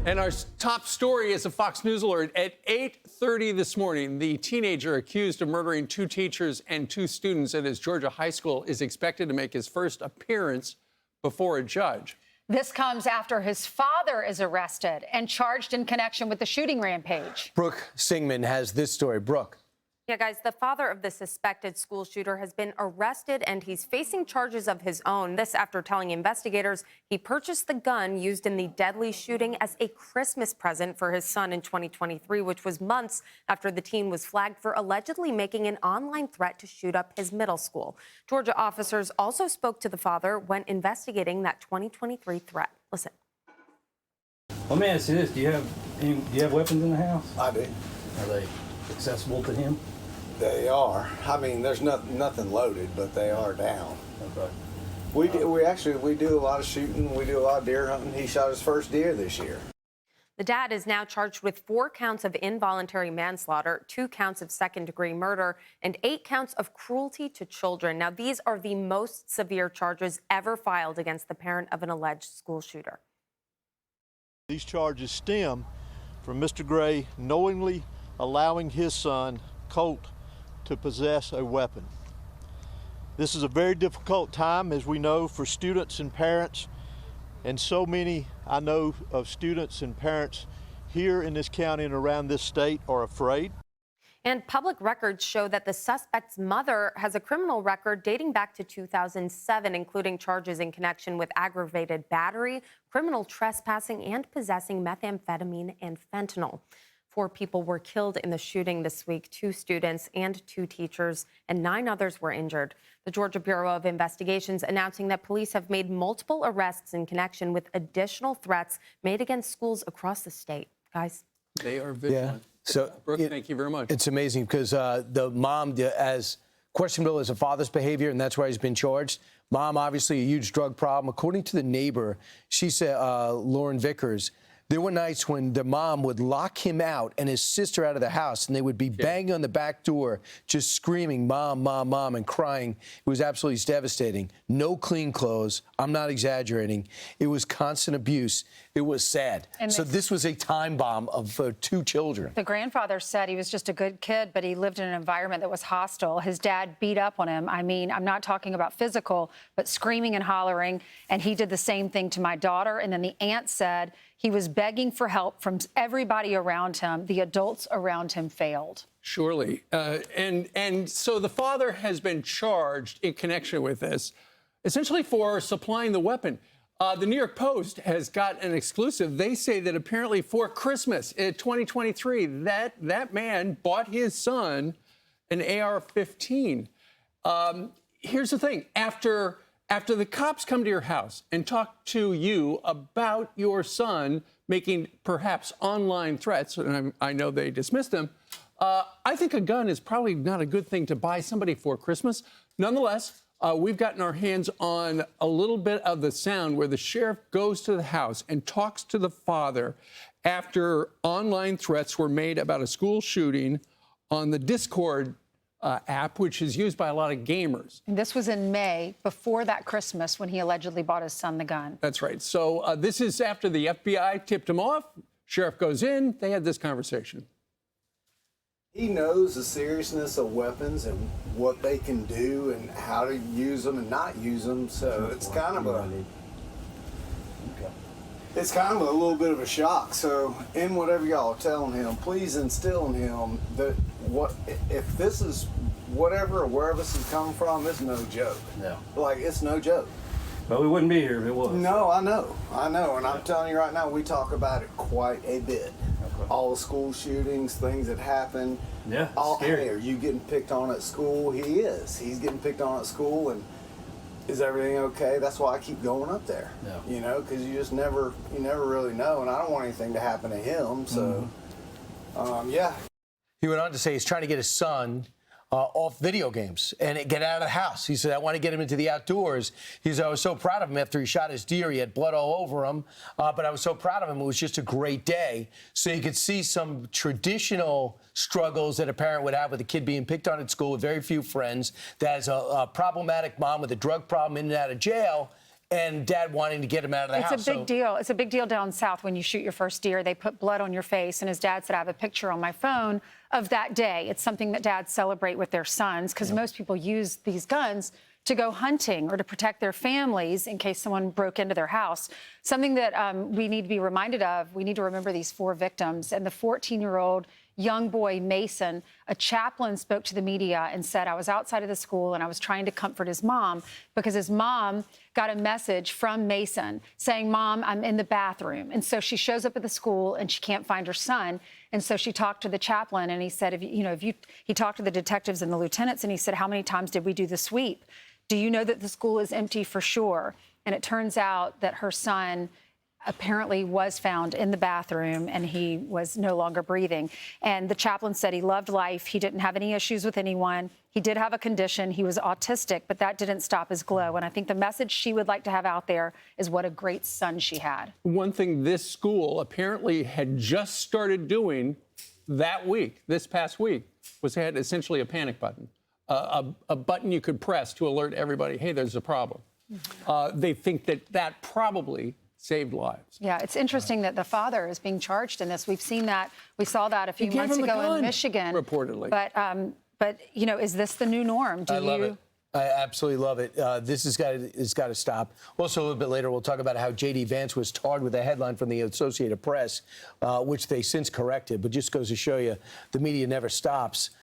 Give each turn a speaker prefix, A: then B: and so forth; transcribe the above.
A: And our top story is a Fox News alert. At 8:30 this morning, the teenager accused of murdering 2 teachers and 2 students at his Georgia high school is expected to make his first appearance before a judge.
B: This comes after his father is arrested and charged in connection with the shooting rampage.
C: Brooke Singman has this story. Brooke.
D: Yeah, guys, the father of the suspected school shooter has been arrested and he's facing charges of his own. This after telling investigators he purchased the gun used in the deadly shooting as a Christmas present for his son in 2023, which was months after the teen was flagged for allegedly making an online threat to shoot up his middle school. Georgia officers also spoke to the father when investigating that 2023 threat. Listen.
E: Let me ask you this: do you have weapons in the house?
F: I do.
E: Are they accessible to him?
F: They are. I mean, there's nothing loaded, but they are down.
E: Okay.
F: We do a lot of shooting. We do a lot of deer hunting. He shot his first deer this year.
D: The dad is now charged with 4 counts of involuntary manslaughter, 2 counts of second-degree murder, and 8 counts of cruelty to children. Now, these are the most severe charges ever filed against the parent of an alleged school shooter.
G: These charges stem from Mr. Gray knowingly allowing his son, Colt, to possess a weapon. This is a very difficult time, as we know, for students and parents, and so many I know of students and parents here in this county and around this state are afraid.
D: And public records show that the suspect's mother has a criminal record dating back to 2007, including charges in connection with aggravated battery, criminal trespassing, and possessing methamphetamine and fentanyl. 4 people were killed in the shooting this week, 2 students and 2 teachers, and 9 others were injured. The Georgia Bureau of Investigations announcing that police have made multiple arrests in connection with additional threats made against schools across the state. Guys.
A: They are vigilant.
C: Yeah. So,
A: Brooke, thank you very much.
C: It's amazing because the mom, as questionable as a father's behavior, and that's why he's been charged. Mom, obviously, a huge drug problem. According to the neighbor, she said, Lauren Vickers, there were nights when the mom would lock him out and his sister out of the house, and they would be banging on the back door, just screaming, "Mom, Mom, Mom," and crying. It was absolutely devastating. No clean clothes. I'm not exaggerating. It was constant abuse. It was sad. And so this was a time bomb of 2 children.
B: The grandfather said he was just a good kid, but he lived in an environment that was hostile. His dad beat up on him. I mean, I'm not talking about physical, but screaming and hollering. And he did the same thing to my daughter. And then the aunt said he was begging for help from everybody around him. The adults around him failed.
A: Surely. And so the father has been charged in connection with this, essentially for supplying the weapon. The New York Post has got an exclusive. They say that apparently for Christmas in 2023, that man bought his son an AR-15. Here's the thing. After the cops come to your house and talk to you about your son making perhaps online threats, and I know they dismissed them, I think a gun is probably not a good thing to buy somebody for Christmas. Nonetheless, we've gotten our hands on a little bit of the sound where the sheriff goes to the house and talks to the father after online threats were made about a school shooting on the Discord app, which is used by a lot of gamers.
B: And this was in May, before that Christmas, when he allegedly bought his son the gun.
A: That's right. So this is after the FBI tipped him off. Sheriff goes in. They had this conversation.
F: He knows the seriousness of weapons and what they can do and how to use them and not use them. So it's kind of a little bit of a shock. So in whatever y'all are telling him, please instill in him that if this is whatever or wherever this is coming from, it's no joke.
E: No.
F: Like, it's no joke.
E: But we wouldn't be here if it was.
F: No, I know. And I'm telling you right now, we talk about it quite a bit. Okay. All the school shootings, things that happen.
E: Yeah,
F: scary. Hey, are you getting picked on at school? He is. He's getting picked on at school, and is everything okay? That's why I keep going up there. Yeah. You know, because you never really know, and I don't want anything to happen to him. So, yeah.
C: He went on to say he's trying to get his son off video games and get out of the house. He said, I want to get him into the outdoors. He said, I was so proud of him after he shot his deer. He had blood all over him, but I was so proud of him. It was just a great day. So you could see some traditional struggles that a parent would have with a kid being picked on at school with very few friends, that has a problematic mom with a drug problem in and out of jail. and dad wanting to get him out of the house.
B: It's a big deal. It's a big deal down south when you shoot your first deer. They put blood on your face. And his dad said, I have a picture on my phone of that day. It's something that dads celebrate with their sons because most people use these guns to go hunting or to protect their families in case someone broke into their house. Something that we need to be reminded of, we need to remember these 4 victims. And the 14-year-old young boy, Mason, a chaplain spoke to the media and said, I was outside of the school and I was trying to comfort his mom because his mom got a message from Mason saying, Mom, I'm in the bathroom. And so she shows up at the school and she can't find her son. And so she talked to the chaplain and he said, he talked to the detectives and the lieutenants and he said, how many times did we do the sweep? Do you know that the school is empty for sure? And it turns out that her son apparently was found in the bathroom and he was no longer breathing. And the chaplain said he loved life. He didn't have any issues with anyone. He did have a condition. He was autistic, but that didn't stop his glow. And I think the message she would like to have out there is what a great son she had.
A: One thing this school apparently had just started doing that week, this past week, was they had essentially a panic button, a button you could press to alert everybody, hey, there's a problem. They think that probably saved lives.
B: Yeah, it's interesting that the father is being charged in this. We've seen that. We saw that a few months ago in Michigan.
A: Reportedly.
B: But is this the new norm?
C: I love it. I absolutely love it. This has got to stop. Also, a little bit later, we'll talk about how J.D. Vance was tarred with a headline from the Associated Press, which they since corrected. But just goes to show you, the media never stops.